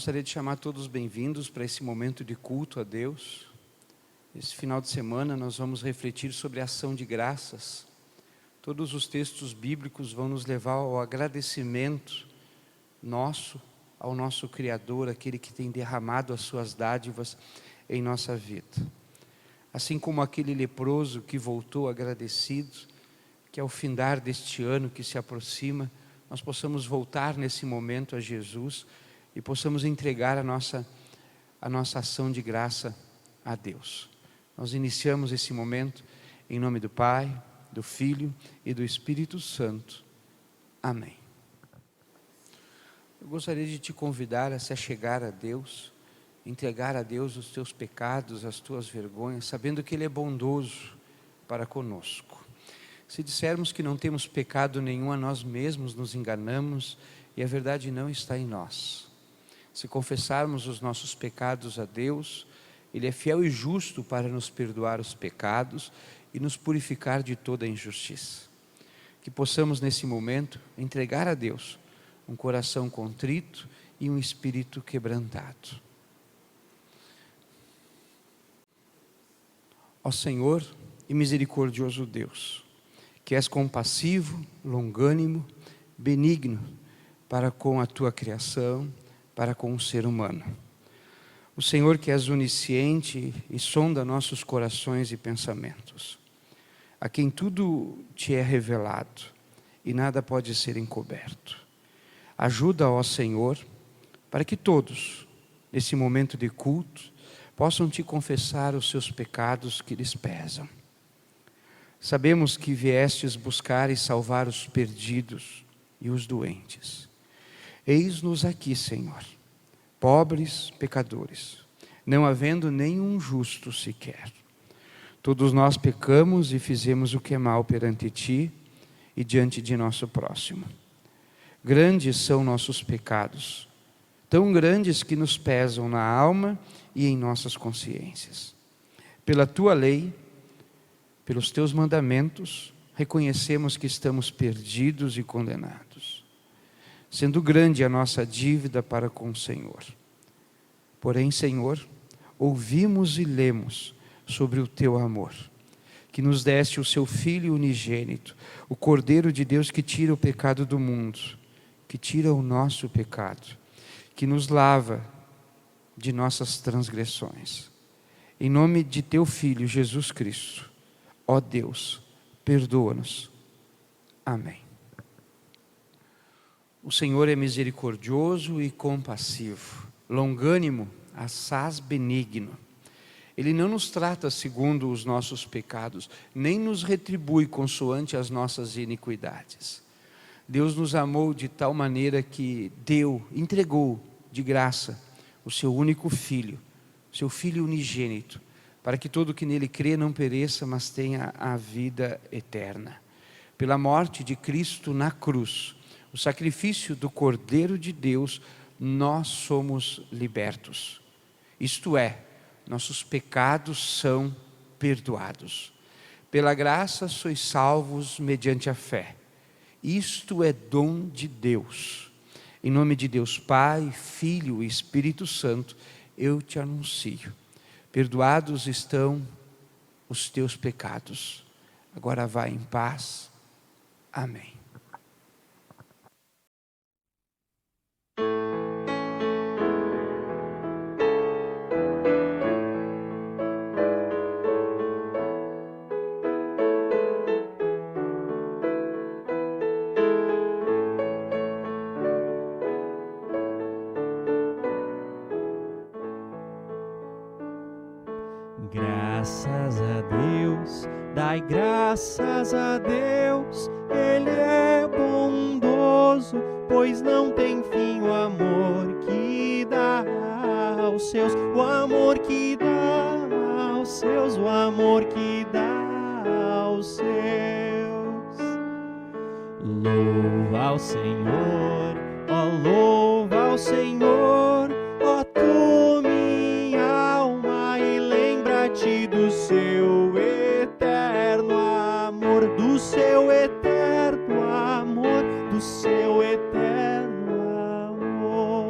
Gostaria de chamar todos bem-vindos para esse momento de culto a Deus. Esse final de semana nós vamos refletir sobre a ação de graças. Todos os textos bíblicos vão nos levar ao agradecimento nosso, ao nosso Criador, aquele que tem derramado as suas dádivas em nossa vida. Assim como aquele leproso que voltou agradecido, que ao findar deste ano que se aproxima, nós possamos voltar nesse momento a Jesus e possamos entregar a nossa ação de graça a Deus. Nós iniciamos esse momento em nome do Pai, do Filho e do Espírito Santo. Amém. Eu gostaria de te convidar a se achegar a Deus, entregar a Deus os teus pecados, as tuas vergonhas, sabendo que Ele é bondoso para conosco. Se dissermos que não temos pecado nenhum, a nós mesmos nos enganamos e a verdade não está em nós. Se confessarmos os nossos pecados a Deus, Ele é fiel e justo para nos perdoar os pecados e nos purificar de toda a injustiça. Que possamos nesse momento entregar a Deus um coração contrito e um espírito quebrantado. Ó Senhor e misericordioso Deus, que és compassivo, longânimo, benigno para com a tua criação, para com o ser humano. O Senhor que és onisciente e sonda nossos corações e pensamentos, a quem tudo te é revelado e nada pode ser encoberto. Ajuda, ó Senhor, para que todos, nesse momento de culto, possam te confessar os seus pecados que lhes pesam. Sabemos que viestes buscar e salvar os perdidos e os doentes. Eis-nos aqui, Senhor, pobres pecadores, não havendo nenhum justo sequer. Todos nós pecamos e fizemos o que é mal perante Ti e diante de nosso próximo. Grandes são nossos pecados, tão grandes que nos pesam na alma e em nossas consciências. Pela Tua lei, pelos Teus mandamentos, reconhecemos que estamos perdidos e condenados, sendo grande a nossa dívida para com o Senhor. Porém, Senhor, ouvimos e lemos sobre o Teu amor, que nos deste o Seu Filho unigênito, o Cordeiro de Deus que tira o pecado do mundo, que tira o nosso pecado, que nos lava de nossas transgressões. Em nome de Teu Filho, Jesus Cristo, ó Deus, perdoa-nos. Amém. O Senhor é misericordioso e compassivo, longânimo, assaz benigno. Ele não nos trata segundo os nossos pecados, nem nos retribui consoante as nossas iniquidades. Deus nos amou de tal maneira que entregou de graça o seu único Filho, seu Filho unigênito, para que todo que nele crê não pereça, mas tenha a vida eterna. Pela morte de Cristo na cruz, o sacrifício do Cordeiro de Deus, nós somos libertos. Isto é, nossos pecados são perdoados. Pela graça sois salvos mediante a fé. Isto é dom de Deus. Em nome de Deus Pai, Filho e Espírito Santo, eu te anuncio. Perdoados estão os teus pecados. Agora vá em paz. Amém. Graças a Deus, dai graças a Deus, Ele é bondoso, pois não tem fim o amor que dá aos seus, o amor que dá aos seus, o amor que dá aos seus. Louva ao Senhor, ó louva ao Senhor, ó tu minha alma, e lembra-te do seu eterno amor, do seu eterno amor, do seu eterno amor.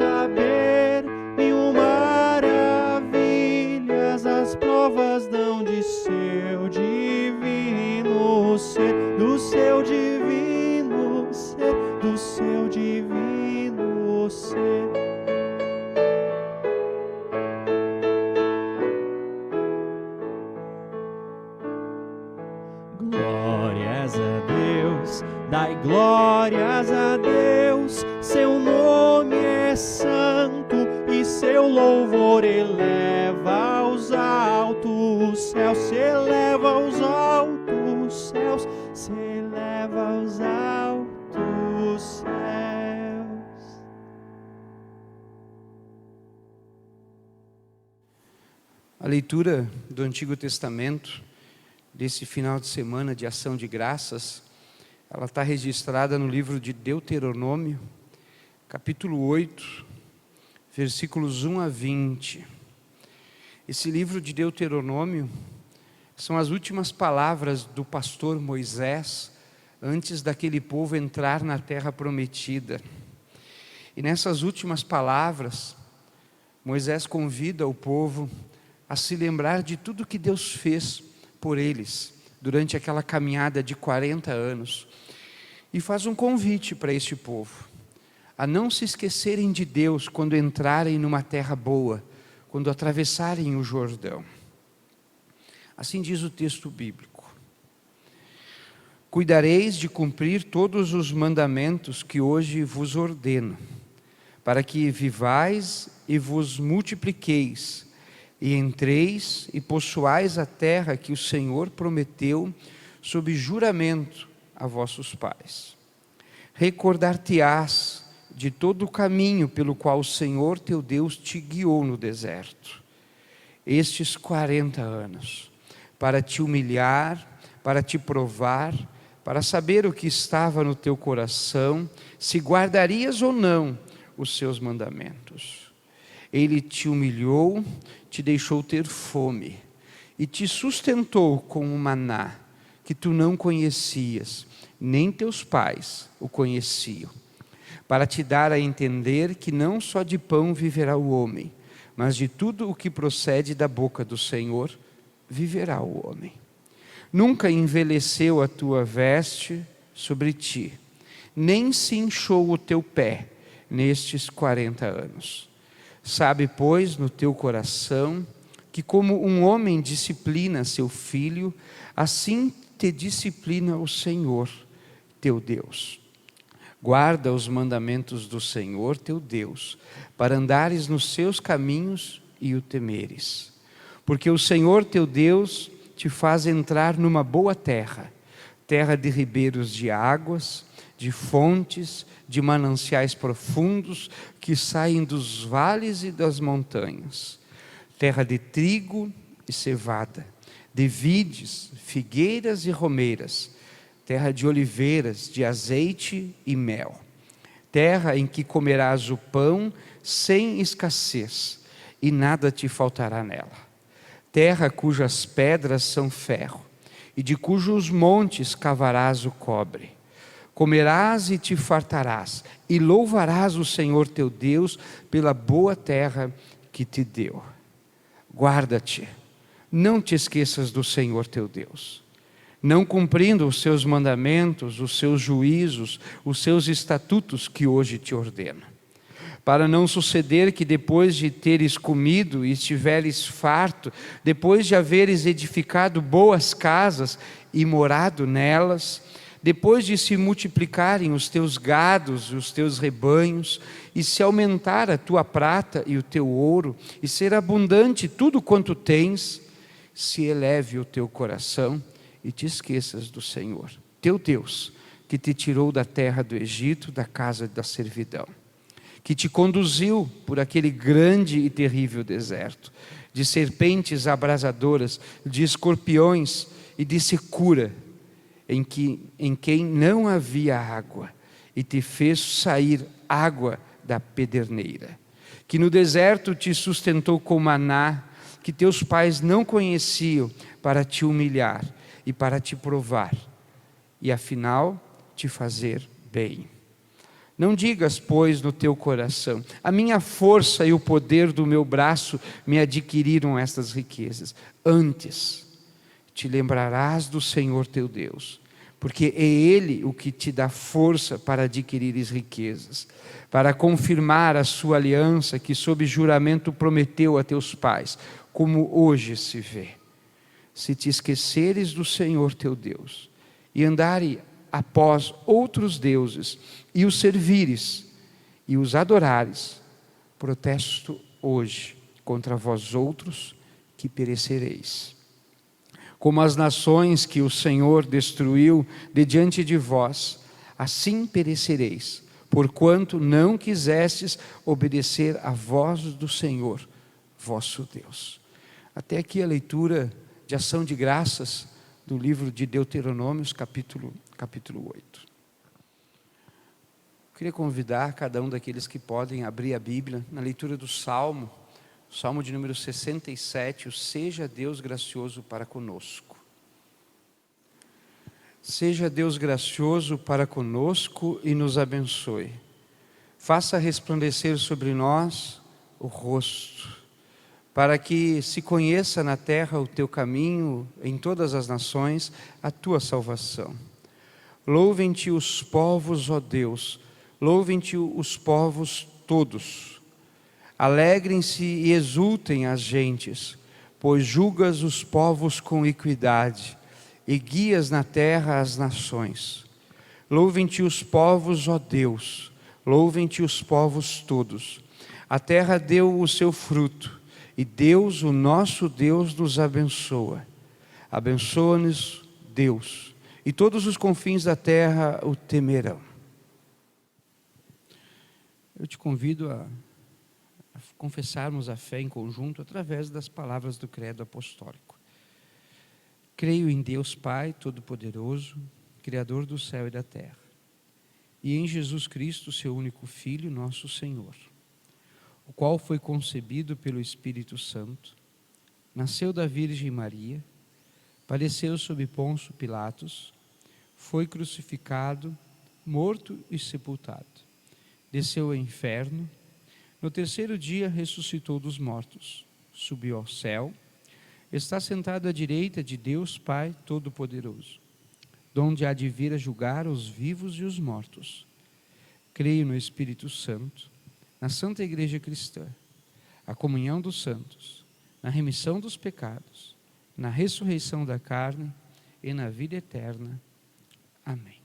saber mil maravilhas, as provas dão de seu divino ser, do seu divino ser, do seu divino ser. Glórias a Deus, dai glórias a Deus, seu nome é santo e seu louvor eleva aos altos céus, se eleva aos altos céus, se eleva aos altos céus. A leitura do Antigo Testamento desse final de semana de ação de graças, ela está registrada no livro de Deuteronômio, capítulo 8, versículos 1 a 20. Esse livro de Deuteronômio são as últimas palavras do pastor Moisés antes daquele povo entrar na terra prometida. E nessas últimas palavras, Moisés convida o povo a se lembrar de tudo que Deus fez por eles durante aquela caminhada de 40 anos, e faz um convite para este povo a não se esquecerem de Deus quando entrarem numa terra boa, quando atravessarem o Jordão. Assim diz o texto bíblico: cuidareis de cumprir todos os mandamentos que hoje vos ordeno, para que vivais e vos multipliqueis, e entreis e possuais a terra que o Senhor prometeu sob juramento a vossos pais. Recordar-te-ás de todo o caminho pelo qual o Senhor teu Deus te guiou no deserto, estes 40 anos, para te humilhar, para te provar, para saber o que estava no teu coração, se guardarias ou não os seus mandamentos. Ele te humilhou, te deixou ter fome e te sustentou com o maná que tu não conhecias, nem teus pais o conheciam, para te dar a entender que não só de pão viverá o homem, mas de tudo o que procede da boca do Senhor viverá o homem. Nunca envelheceu a tua veste sobre ti, nem se inchou o teu pé nestes 40 anos. Sabe, pois, no teu coração, que como um homem disciplina seu filho, assim te disciplina o Senhor, teu Deus. Guarda os mandamentos do Senhor, teu Deus, para andares nos seus caminhos e o temeres. Porque o Senhor, teu Deus, te faz entrar numa boa terra, terra de ribeiros de águas, de fontes, de mananciais profundos que saem dos vales e das montanhas, terra de trigo e cevada, de vides, figueiras e romeiras, terra de oliveiras, de azeite e mel, terra em que comerás o pão sem escassez e nada te faltará nela, terra cujas pedras são ferro e de cujos montes cavarás o cobre. Comerás e te fartarás, e louvarás o Senhor teu Deus pela boa terra que te deu. Guarda-te, não te esqueças do Senhor teu Deus, não cumprindo os seus mandamentos, os seus juízos, os seus estatutos que hoje te ordeno. Para não suceder que depois de teres comido e estiveres farto, depois de haveres edificado boas casas e morado nelas, depois de se multiplicarem os teus gados e os teus rebanhos, e se aumentar a tua prata e o teu ouro, e ser abundante tudo quanto tens, se eleve o teu coração e te esqueças do Senhor, teu Deus, que te tirou da terra do Egito, da casa da servidão, que te conduziu por aquele grande e terrível deserto, de serpentes abrasadoras, de escorpiões e de secura, em quem não havia água, e te fez sair água da pederneira, que no deserto te sustentou com maná, que teus pais não conheciam, para te humilhar e para te provar, e afinal te fazer bem. Não digas, pois, no teu coração: a minha força e o poder do meu braço me adquiriram estas riquezas. Antes, te lembrarás do Senhor teu Deus, porque é Ele o que te dá força para adquirires riquezas, para confirmar a sua aliança que sob juramento prometeu a teus pais, como hoje se vê. Se te esqueceres do Senhor teu Deus e andares após outros deuses e os servires e os adorares, protesto hoje contra vós outros que perecereis. Como as nações que o Senhor destruiu de diante de vós, assim perecereis, porquanto não quisestes obedecer à voz do Senhor, vosso Deus. Até aqui a leitura de ação de graças do livro de Deuteronômios, capítulo 8. Eu queria convidar cada um daqueles que podem abrir a Bíblia na leitura do Salmo de número 67, o Seja Deus gracioso para conosco. Seja Deus gracioso para conosco e nos abençoe. Faça resplandecer sobre nós o rosto, para que se conheça na terra o teu caminho, em todas as nações, a tua salvação. Louvem-te os povos, ó Deus, louvem-te os povos todos. Alegrem-se e exultem as gentes, pois julgas os povos com equidade e guias na terra as nações. Louvem-te os povos, ó Deus, louvem-te os povos todos. A terra deu o seu fruto, e Deus, o nosso Deus, nos abençoa. Abençoa-nos, Deus, e todos os confins da terra o temerão. Eu te convido a confessarmos a fé em conjunto através das palavras do credo apostólico. Creio em Deus Pai Todo-Poderoso, Criador do céu e da terra, e em Jesus Cristo, seu único Filho, nosso Senhor, o qual foi concebido pelo Espírito Santo, nasceu da Virgem Maria, padeceu sob Pôncio Pilatos, foi crucificado, morto e sepultado, desceu ao inferno, no terceiro dia ressuscitou dos mortos, subiu ao céu, está sentado à direita de Deus Pai Todo-Poderoso, donde há de vir a julgar os vivos e os mortos. Creio no Espírito Santo, na Santa Igreja Cristã, a comunhão dos santos, na remissão dos pecados, na ressurreição da carne e na vida eterna. Amém.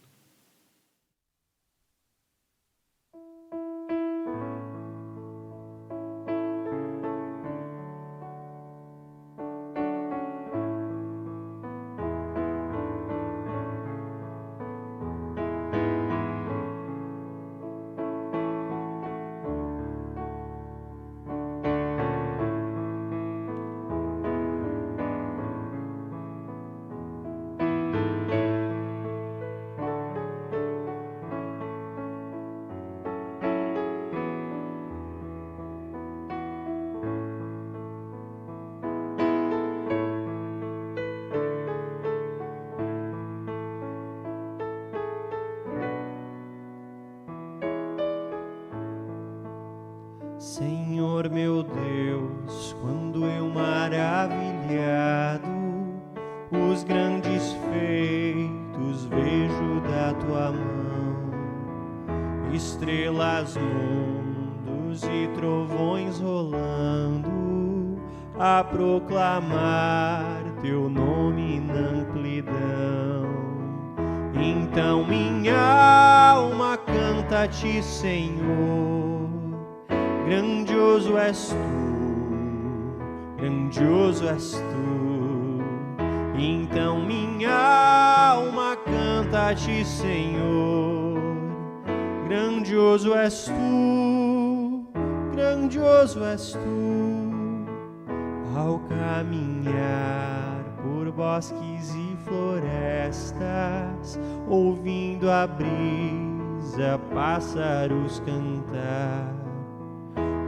Senhor meu Deus, quando eu maravilhado os grandes feitos vejo da tua mão, estrelas, mundos e trovões rolando, a proclamar teu nome na amplidão. Então minha alma canta-te, Senhor. Grandioso és tu, grandioso és tu. Então minha alma canta-te, Senhor. Grandioso és tu, grandioso és tu. Ao caminhar por bosques e florestas, ouvindo a brisa, pássaros cantar,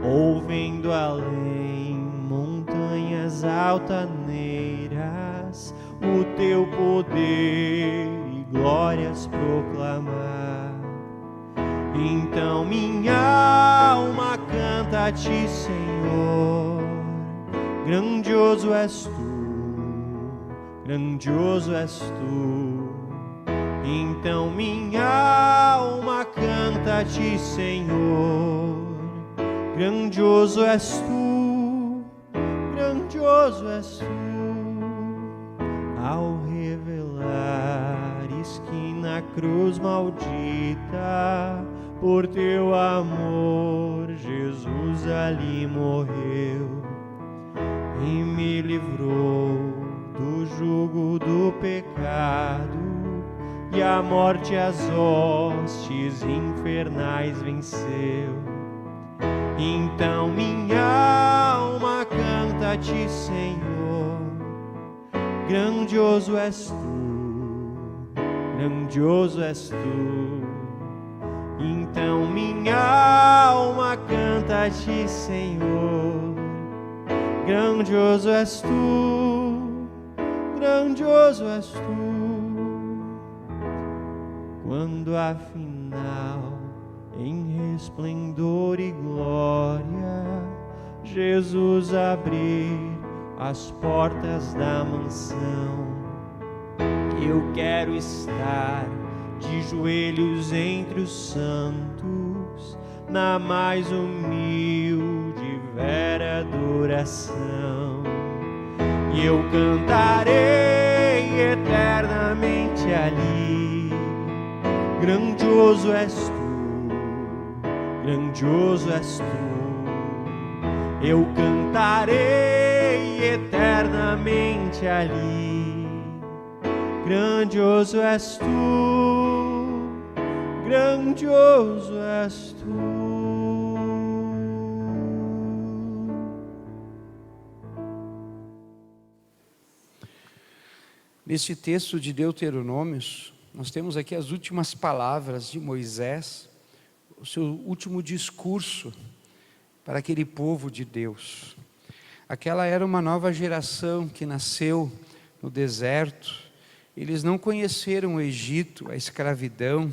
ouvendo além montanhas altaneiras, o teu poder e glórias proclamar. Então minha alma canta a ti, Senhor. Grandioso és tu, grandioso és tu. Então minha alma canta a ti, Senhor. Grandioso és tu, grandioso és tu. Ao revelares que na cruz maldita, por teu amor, Jesus ali morreu e me livrou do jugo do pecado, e a morte e as hostes infernais venceu. Então minha alma canta a ti, Senhor. Grandioso és tu, grandioso és tu. Então minha alma canta a ti, Senhor. Grandioso és tu, grandioso és tu. Quando afinal, em resplendor e glória, Jesus abrir as portas da mansão, eu quero estar de joelhos entre os santos, na mais humilde e vera adoração. E eu cantarei eternamente ali. Grandioso és tu, grandioso és tu. Eu cantarei eternamente ali. Grandioso és tu, grandioso és tu. Neste texto de Deuteronômios, nós temos aqui as últimas palavras de Moisés, o seu último discurso para aquele povo de Deus. Aquela era uma nova geração que nasceu no deserto. Eles não conheceram o Egito, a escravidão,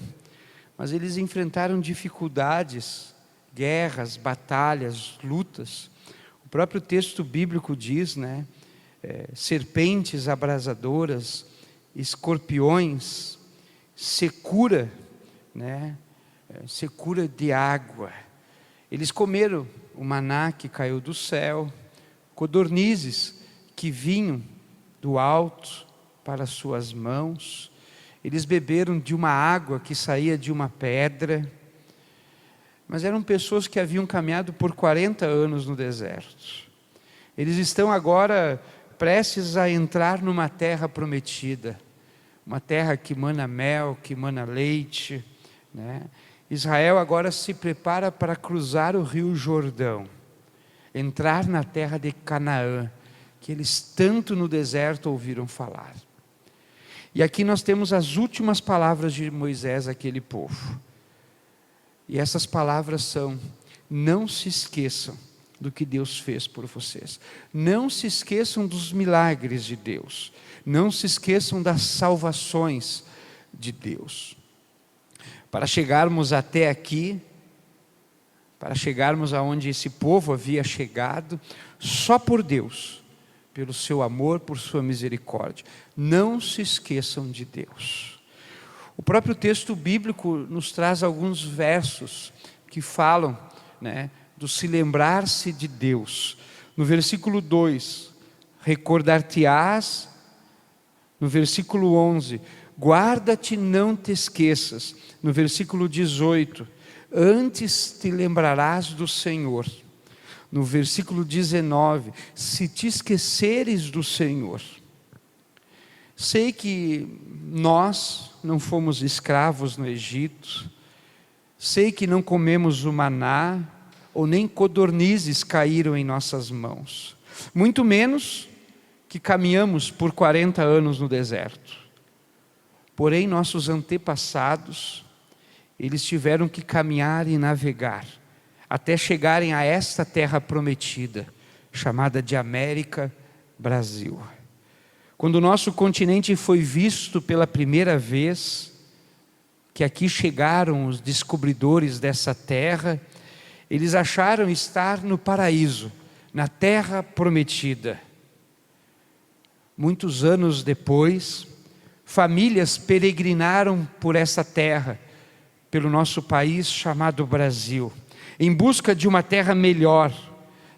mas eles enfrentaram dificuldades, guerras, batalhas, lutas. O próprio texto bíblico diz, serpentes abrasadoras, escorpiões, secura, secura de água. Eles comeram o maná que caiu do céu, codornizes que vinham do alto para suas mãos. Eles beberam de uma água que saía de uma pedra. Mas eram pessoas que haviam caminhado por 40 anos no deserto. Eles estão agora prestes a entrar numa terra prometida, uma terra que mana mel, que mana leite, Israel agora se prepara para cruzar o rio Jordão, entrar na terra de Canaã, que eles tanto no deserto ouviram falar. E aqui nós temos as últimas palavras de Moisés àquele povo. E essas palavras são: não se esqueçam do que Deus fez por vocês. Não se esqueçam dos milagres de Deus. Não se esqueçam das salvações de Deus. Para chegarmos até aqui, para chegarmos aonde esse povo havia chegado, só por Deus, pelo seu amor, por sua misericórdia. Não se esqueçam de Deus. O próprio texto bíblico nos traz alguns versos que falam, do se lembrar-se de Deus. No versículo 2, recordar-te-ás. No versículo 11, guarda-te, não te esqueças. No versículo 18, antes te lembrarás do Senhor. No versículo 19, se te esqueceres do Senhor. Sei que nós não fomos escravos no Egito. Sei que não comemos o maná, ou nem codornizes caíram em nossas mãos. Muito menos que caminhamos por 40 anos no deserto. Porém, nossos antepassados, eles tiveram que caminhar e navegar, até chegarem a esta terra prometida, chamada de América, Brasil. Quando o nosso continente foi visto pela primeira vez, que aqui chegaram os descobridores dessa terra, eles acharam estar no paraíso, na terra prometida. Muitos anos depois, famílias peregrinaram por essa terra, pelo nosso país chamado Brasil, em busca de uma terra melhor.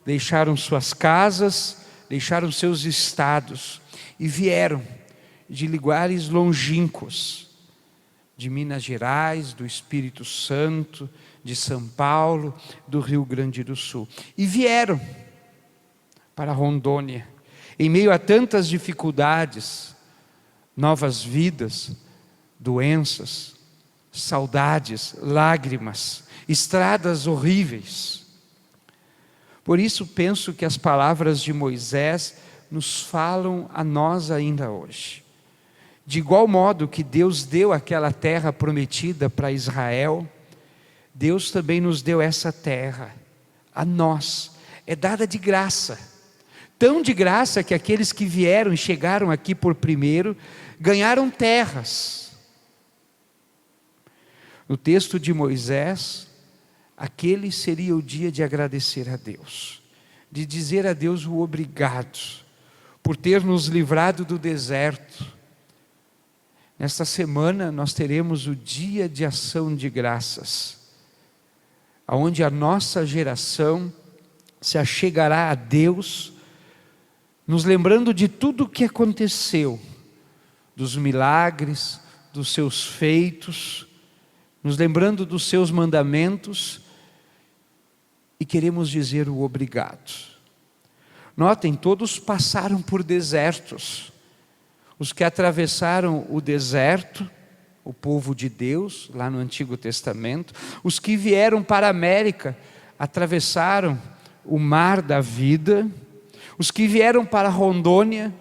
Deixaram suas casas, deixaram seus estados e vieram de lugares longínquos, de Minas Gerais, do Espírito Santo, de São Paulo, do Rio Grande do Sul. E vieram para Rondônia, em meio a tantas dificuldades, novas vidas, doenças, saudades, lágrimas, estradas horríveis. Por isso penso que as palavras de Moisés nos falam a nós ainda hoje. De igual modo que Deus deu aquela terra prometida para Israel, Deus também nos deu essa terra, a nós, é dada de graça. Tão de graça que aqueles que vieram e chegaram aqui por primeiro, ganharam terras. No texto de Moisés, aquele seria o dia de agradecer a Deus, de dizer a Deus o obrigado, por ter nos livrado do deserto. Nesta semana nós teremos o dia de ação de graças, onde a nossa geração se achegará a Deus, nos lembrando de tudo o que aconteceu, dos milagres, dos seus feitos, nos lembrando dos seus mandamentos, e queremos dizer o obrigado. Notem, todos passaram por desertos. Os que atravessaram o deserto, o povo de Deus, lá no Antigo Testamento, os que vieram para a América, atravessaram o mar da vida, os que vieram para Rondônia,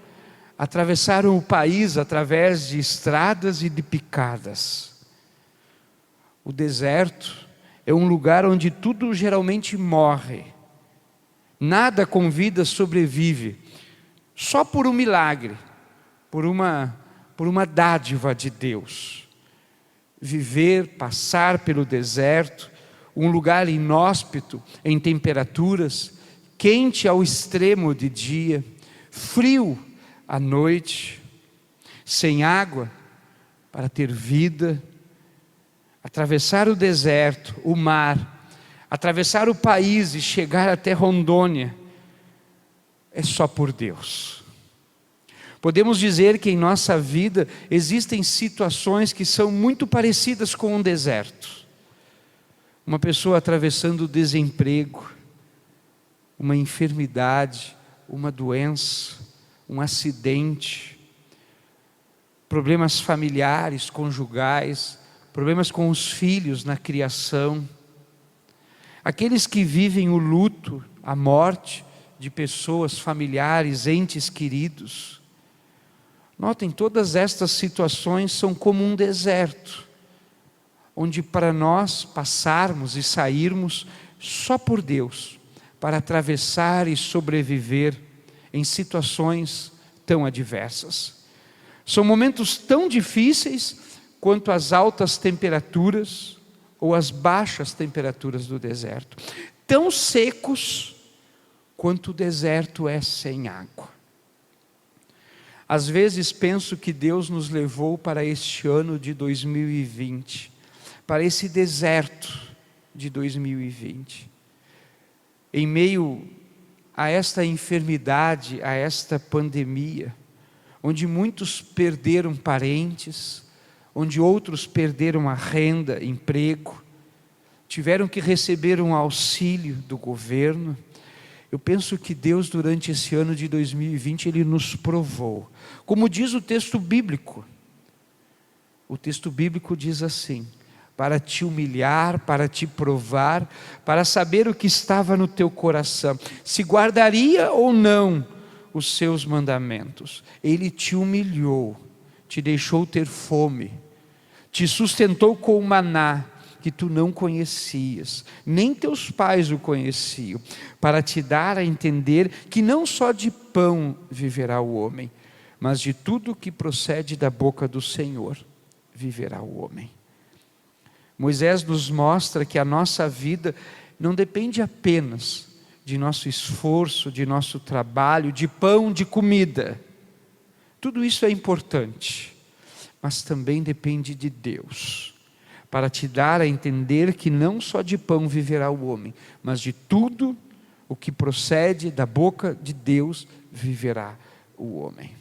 atravessaram o país através de estradas e de picadas. O deserto é um lugar onde tudo geralmente morre, nada com vida sobrevive, só por um milagre, por uma dádiva de Deus. Viver, passar pelo deserto, um lugar inóspito em temperaturas, quente ao extremo de dia, frio à noite, sem água para ter vida, atravessar o deserto, o mar, atravessar o país e chegar até Rondônia, é só por Deus. Podemos dizer que em nossa vida existem situações que são muito parecidas com um deserto. Uma pessoa atravessando o desemprego, uma enfermidade, uma doença, um acidente, problemas familiares, conjugais, problemas com os filhos na criação. Aqueles que vivem o luto, a morte de pessoas, familiares, entes queridos. Notem, todas estas situações são como um deserto, onde para nós passarmos e sairmos só por Deus, para atravessar e sobreviver em situações tão adversas. São momentos tão difíceis quanto as altas temperaturas ou as baixas temperaturas do deserto, tão secos quanto o deserto é sem água. Às vezes penso que Deus nos levou para este ano de 2020, para esse deserto de 2020, em meio a esta enfermidade, a esta pandemia, onde muitos perderam parentes, onde outros perderam a renda, emprego, tiveram que receber um auxílio do governo. Eu penso que Deus, durante esse ano de 2020, Ele nos provou. Como diz o texto bíblico diz assim: para te humilhar, para te provar, para saber o que estava no teu coração, se guardaria ou não os seus mandamentos. Ele te humilhou, te deixou ter fome, te sustentou com o maná, que tu não conhecias, nem teus pais o conheciam, para te dar a entender que não só de pão viverá o homem, mas de tudo que procede da boca do Senhor viverá o homem. Moisés nos mostra que a nossa vida não depende apenas de nosso esforço, de nosso trabalho, de pão, de comida. Tudo isso é importante, mas também depende de Deus, para te dar a entender que não só de pão viverá o homem, mas de tudo o que procede da boca de Deus viverá o homem.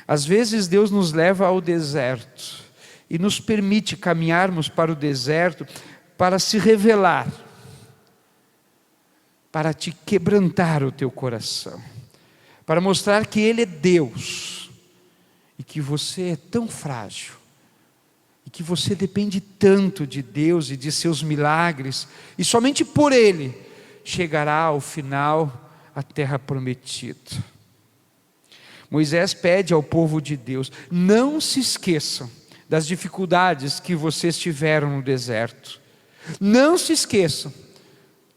Às vezes Deus nos leva ao deserto e nos permite caminharmos para o deserto para se revelar, para te quebrantar o teu coração, para mostrar que Ele é Deus e que você é tão frágil e que você depende tanto de Deus e de seus milagres, e somente por Ele chegará ao final a terra prometida. Moisés pede ao povo de Deus: não se esqueçam das dificuldades que vocês tiveram no deserto. Não se esqueçam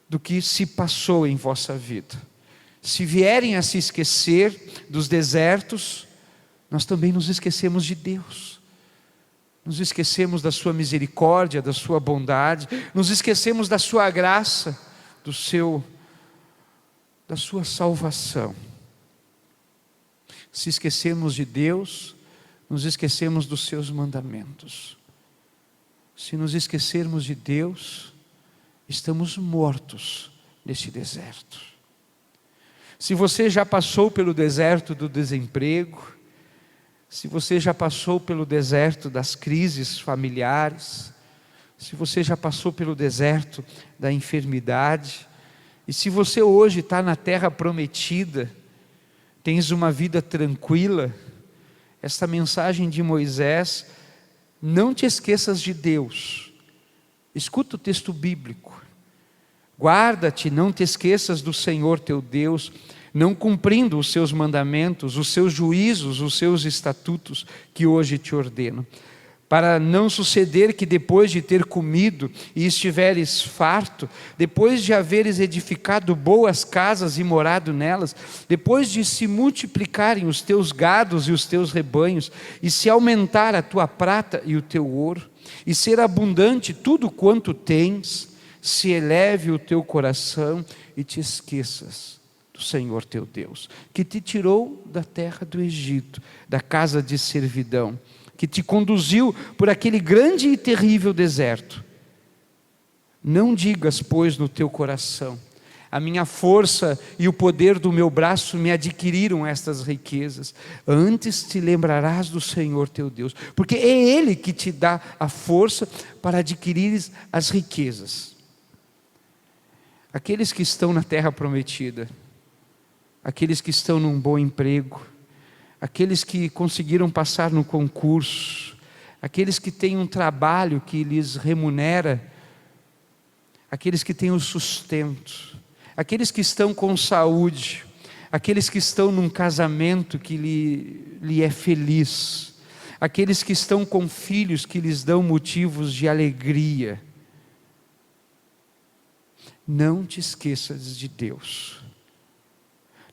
do que se passou em vossa vida. Se vierem a se esquecer dos desertos, nós também nos esquecemos de Deus. Nos esquecemos da sua misericórdia, da sua bondade, nos esquecemos da sua graça, da sua salvação. Se esquecemos de Deus, nos esquecemos dos seus mandamentos. Se nos esquecermos de Deus, estamos mortos neste deserto. Se você já passou pelo deserto do desemprego, se você já passou pelo deserto das crises familiares, se você já passou pelo deserto da enfermidade, e se você hoje está na terra prometida, tens uma vida tranquila, esta mensagem de Moisés: não te esqueças de Deus. Escuta o texto bíblico: guarda-te, não te esqueças do Senhor teu Deus, não cumprindo os seus mandamentos, os seus juízos, os seus estatutos que hoje te ordeno, para não suceder que depois de ter comido e estiveres farto, depois de haveres edificado boas casas e morado nelas, depois de se multiplicarem os teus gados e os teus rebanhos, e se aumentar a tua prata e o teu ouro, e ser abundante tudo quanto tens, se eleve o teu coração e te esqueças do Senhor teu Deus, que te tirou da terra do Egito, da casa de servidão, que te conduziu por aquele grande e terrível deserto. Não digas, pois, no teu coração: a minha força e o poder do meu braço me adquiriram estas riquezas. Antes te lembrarás do Senhor teu Deus, porque é Ele que te dá a força para adquirires as riquezas. Aqueles que estão na terra prometida, aqueles que estão num bom emprego, aqueles que conseguiram passar no concurso, aqueles que têm um trabalho que lhes remunera, aqueles que têm o sustento, aqueles que estão com saúde, aqueles que estão num casamento que lhe é feliz, aqueles que estão com filhos que lhes dão motivos de alegria. Não te esqueças de Deus.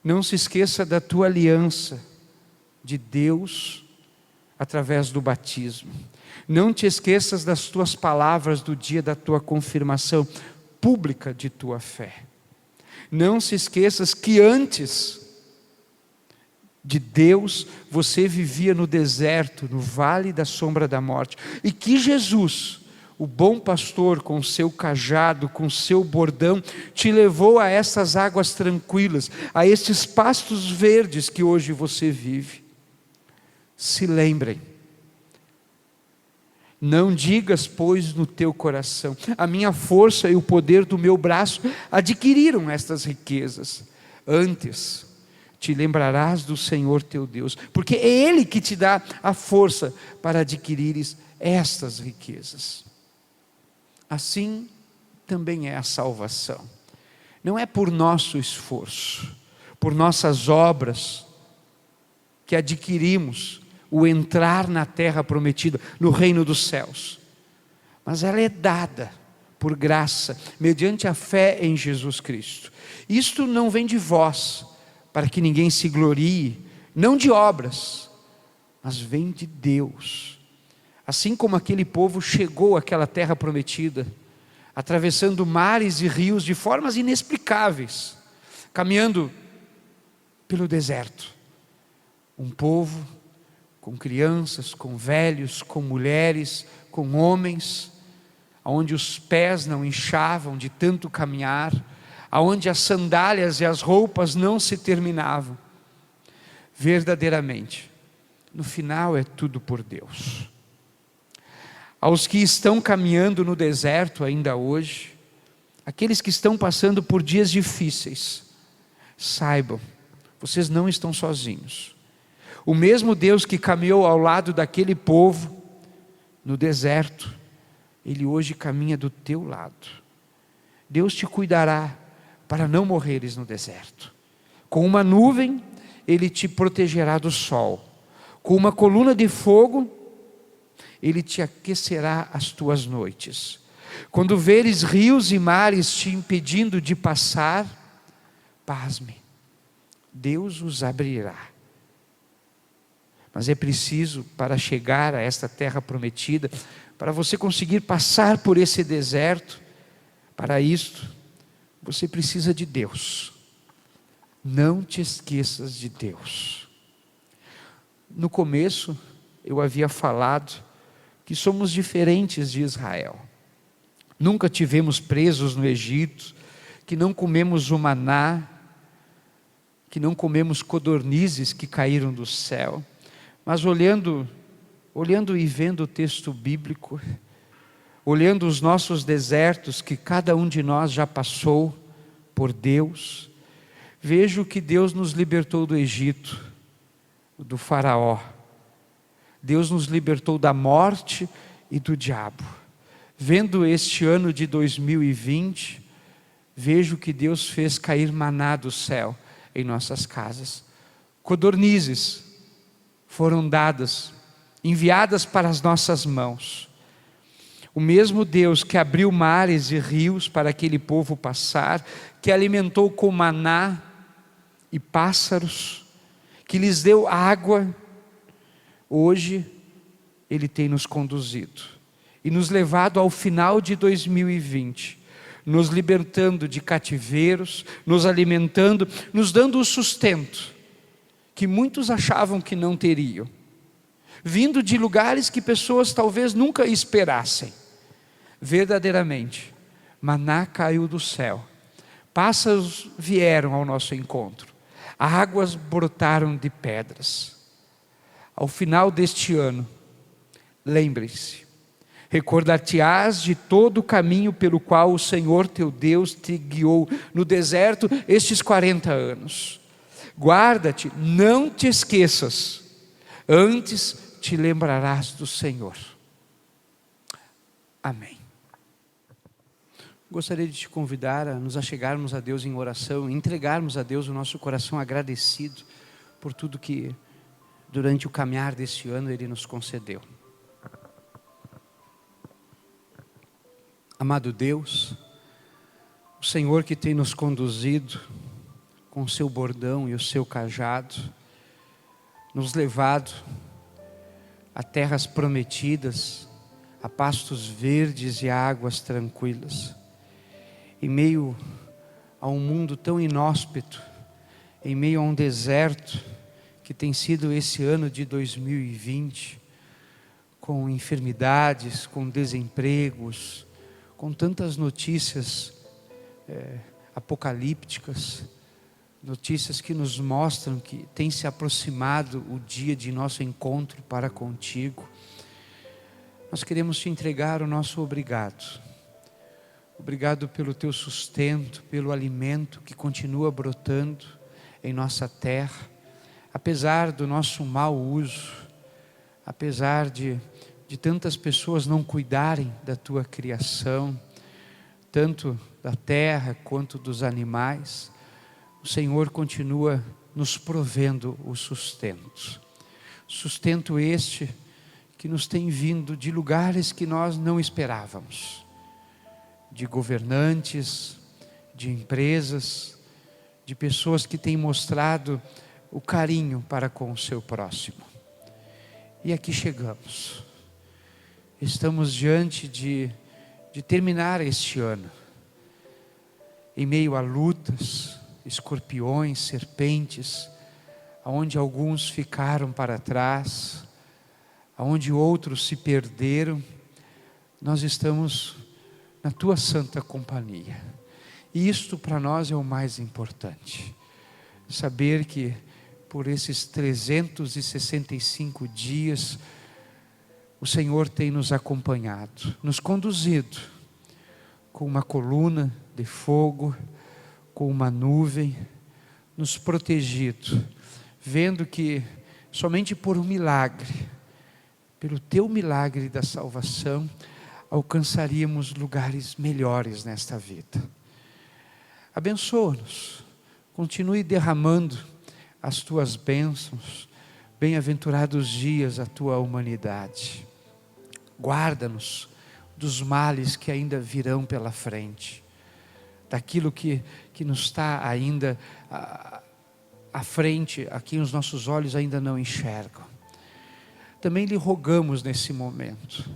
Não se esqueça da tua aliança de Deus através do batismo. Não te esqueças das tuas palavras do dia da tua confirmação pública de tua fé. Não se esqueças que antes de Deus você vivia no deserto, no vale da sombra da morte, e que Jesus, o bom pastor, com seu cajado, com seu bordão, te levou a essas águas tranquilas, a estes pastos verdes que hoje você vive. Se lembrem. Não digas, pois, no teu coração: a minha força e o poder do meu braço adquiriram estas riquezas. Antes te lembrarás do Senhor teu Deus, porque é Ele que te dá a força para adquirires estas riquezas. Assim também é a salvação. Não é por nosso esforço, por nossas obras, que adquirimos o entrar na terra prometida, no reino dos céus. Mas ela é dada por graça, mediante a fé em Jesus Cristo. Isto não vem de vós, para que ninguém se glorie, não de obras, mas vem de Deus. Assim como aquele povo chegou àquela terra prometida, atravessando mares e rios de formas inexplicáveis, caminhando pelo deserto. Um povo com crianças, com velhos, com mulheres, com homens, onde os pés não inchavam de tanto caminhar, aonde as sandálias e as roupas não se terminavam. Verdadeiramente, no final é tudo por Deus. Aos que estão caminhando no deserto ainda hoje, aqueles que estão passando por dias difíceis, saibam, vocês não estão sozinhos. O mesmo Deus que caminhou ao lado daquele povo no deserto, Ele hoje caminha do teu lado. Deus te cuidará para não morreres no deserto. Com uma nuvem, Ele te protegerá do sol. Com uma coluna de fogo, Ele te aquecerá as tuas noites. Quando veres rios e mares te impedindo de passar, pasme, Deus os abrirá. Mas é preciso, para chegar a esta terra prometida, para você conseguir passar por esse deserto, para isto, você precisa de Deus. Não te esqueças de Deus. No começo, eu havia falado que somos diferentes de Israel. Nunca tivemos presos no Egito, que não comemos o maná, que não comemos codornizes que caíram do céu. Mas olhando e vendo o texto bíblico, olhando os nossos desertos que cada um de nós já passou por Deus, vejo que Deus nos libertou do Egito, do faraó. Deus nos libertou da morte e do diabo. Vendo este ano de 2020, vejo que Deus fez cair maná do céu em nossas casas. Codornizes foram dadas, enviadas para as nossas mãos. O mesmo Deus que abriu mares e rios para aquele povo passar, que alimentou com maná e pássaros, que lhes deu água, hoje Ele tem nos conduzido e nos levado ao final de 2020, nos libertando de cativeiros, nos alimentando, nos dando o sustento que muitos achavam que não teriam, vindo de lugares que pessoas talvez nunca esperassem. Verdadeiramente, maná caiu do céu, pássaros vieram ao nosso encontro, águas brotaram de pedras. Ao final deste ano, lembre-se, recordar-te-ás de todo o caminho pelo qual o Senhor teu Deus te guiou no deserto estes 40 anos. Guarda-te, não te esqueças, antes te lembrarás do Senhor. Amém. Gostaria de te convidar a nos achegarmos a Deus em oração, entregarmos a Deus o nosso coração agradecido por tudo que durante o caminhar deste ano Ele nos concedeu. Amado Deus, o Senhor que tem nos conduzido com o seu bordão e o seu cajado, nos levado a terras prometidas, a pastos verdes e a águas tranquilas, em meio a um mundo tão inóspito, em meio a um deserto que tem sido esse ano de 2020, com enfermidades, com desempregos, com tantas notícias apocalípticas, notícias que nos mostram que tem se aproximado o dia de nosso encontro para contigo. Nós queremos te entregar o nosso obrigado. Obrigado pelo teu sustento, pelo alimento que continua brotando em nossa terra, apesar do nosso mau uso, apesar de tantas pessoas não cuidarem da tua criação, tanto da terra quanto dos animais, o Senhor continua nos provendo o sustento. Sustento este que nos tem vindo de lugares que nós não esperávamos, de governantes, de empresas, de pessoas que têm mostrado o carinho para com o seu próximo. E aqui chegamos. estamos diante de terminar este ano, em meio a lutas, escorpiões, serpentes, aonde alguns ficaram para trás, aonde outros se perderam. Nós estamos na tua santa companhia, e isto para nós é o mais importante, saber que por esses 365 dias, o Senhor tem nos acompanhado, nos conduzido, com uma coluna de fogo, com uma nuvem, nos protegido, vendo que somente por um milagre, pelo teu milagre da salvação, alcançaríamos lugares melhores nesta vida. Abençoa-nos, continue derramando as tuas bênçãos, bem-aventurados dias a tua humanidade. Guarda-nos dos males que ainda virão pela frente, daquilo que nos está ainda à frente, a quem os nossos olhos ainda não enxergam. Também lhe rogamos nesse momento,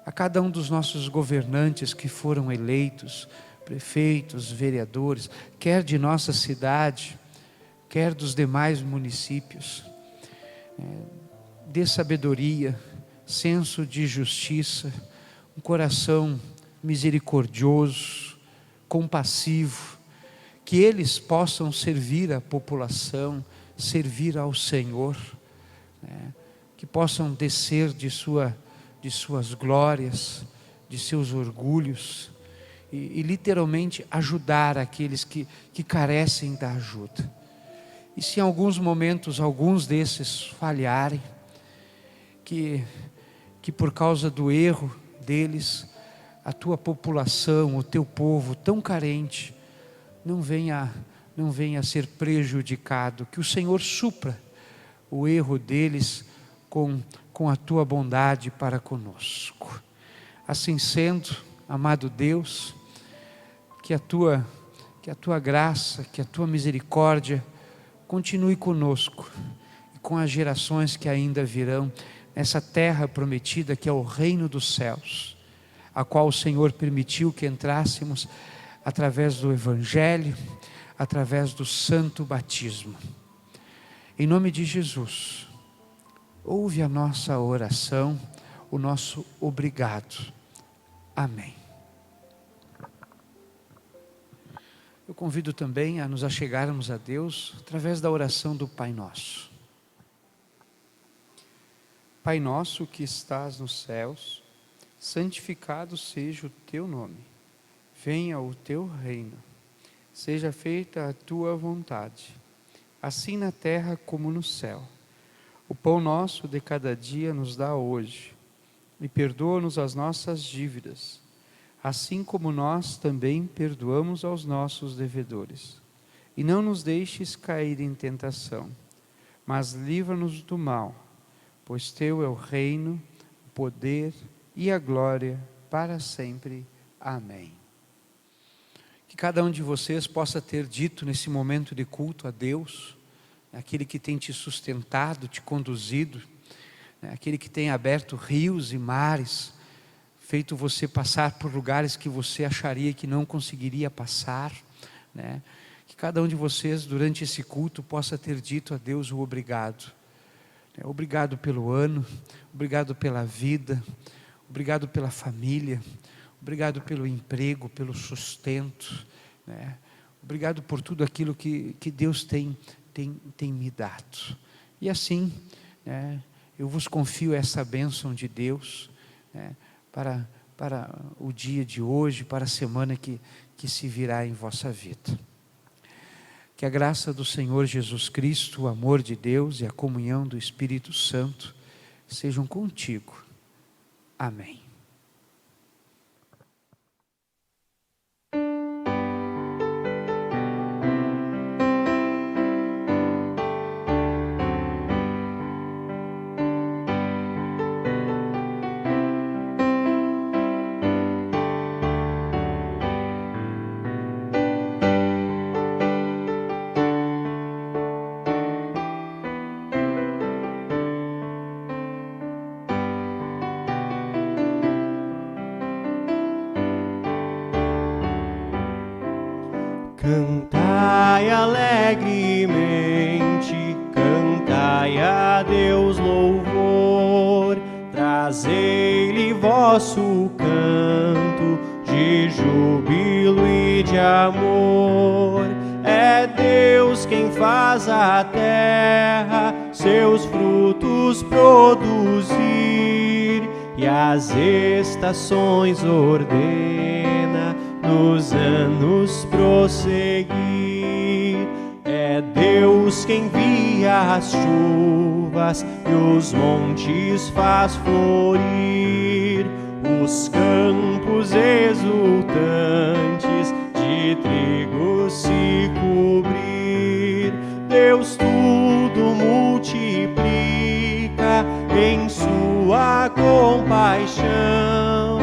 a cada um dos nossos governantes que foram eleitos, prefeitos, vereadores, quer de nossa cidade, quer dos demais municípios, dê sabedoria, senso de justiça, um coração misericordioso, compassivo, que eles possam servir a população, servir ao Senhor, que possam descer de suas glórias, de seus orgulhos, e literalmente ajudar aqueles que carecem da ajuda. E se em alguns momentos, alguns desses falharem, que por causa do erro deles, a tua população, o teu povo tão carente, não venha a ser prejudicado, que o Senhor supra o erro deles com a tua bondade para conosco. Assim sendo, amado Deus, que a tua graça, que a tua misericórdia continue conosco e com as gerações que ainda virão nessa terra prometida que é o reino dos céus, a qual o Senhor permitiu que entrássemos através do Evangelho, através do santo batismo. Em nome de Jesus, ouve a nossa oração, o nosso obrigado. Amém. Eu convido também a nos achegarmos a Deus através da oração do Pai Nosso. Pai nosso que estás nos céus, santificado seja o teu nome. Venha o teu reino. Seja feita a tua vontade, assim na terra como no céu. O pão nosso de cada dia nos dá hoje, e perdoa-nos as nossas dívidas, assim como nós também perdoamos aos nossos devedores. E não nos deixes cair em tentação, mas livra-nos do mal, pois teu é o reino, o poder e a glória para sempre. Amém. Que cada um de vocês possa ter dito nesse momento de culto a Deus, aquele que tem te sustentado, te conduzido, aquele que tem aberto rios e mares, feito você passar por lugares que você acharia que não conseguiria passar, que cada um de vocês durante esse culto possa ter dito a Deus o obrigado. Obrigado pelo ano, obrigado pela vida, obrigado pela família, obrigado pelo emprego, pelo sustento, obrigado por tudo aquilo que Deus tem me dado. E assim, eu vos confio essa bênção de Deus, para o dia de hoje, para a semana que se virá em vossa vida. Que a graça do Senhor Jesus Cristo, o amor de Deus e a comunhão do Espírito Santo sejam contigo. Amém. Cantai alegremente, cantai a Deus louvor, trazei-lhe vosso canto de júbilo e de amor. É Deus quem faz a terra seus frutos produzir e as estações ordena nos anos prosseguir. É Deus quem envia as chuvas e os montes faz florir, os campos exultantes de trigo se cobrir. Deus tudo multiplica em sua compaixão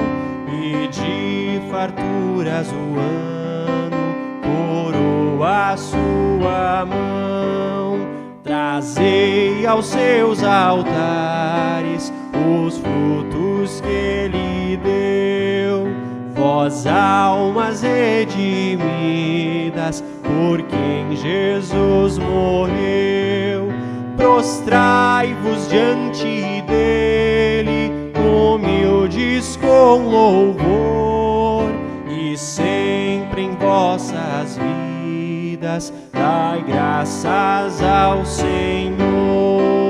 e de farturas o ano coroa a sua mão. Trazei aos seus altares os frutos que ele deu, vós almas redimidas por quem Jesus morreu. Prostrai-vos diante dele, humildes com louvor, e sempre em vossas vidas dai graças ao Senhor.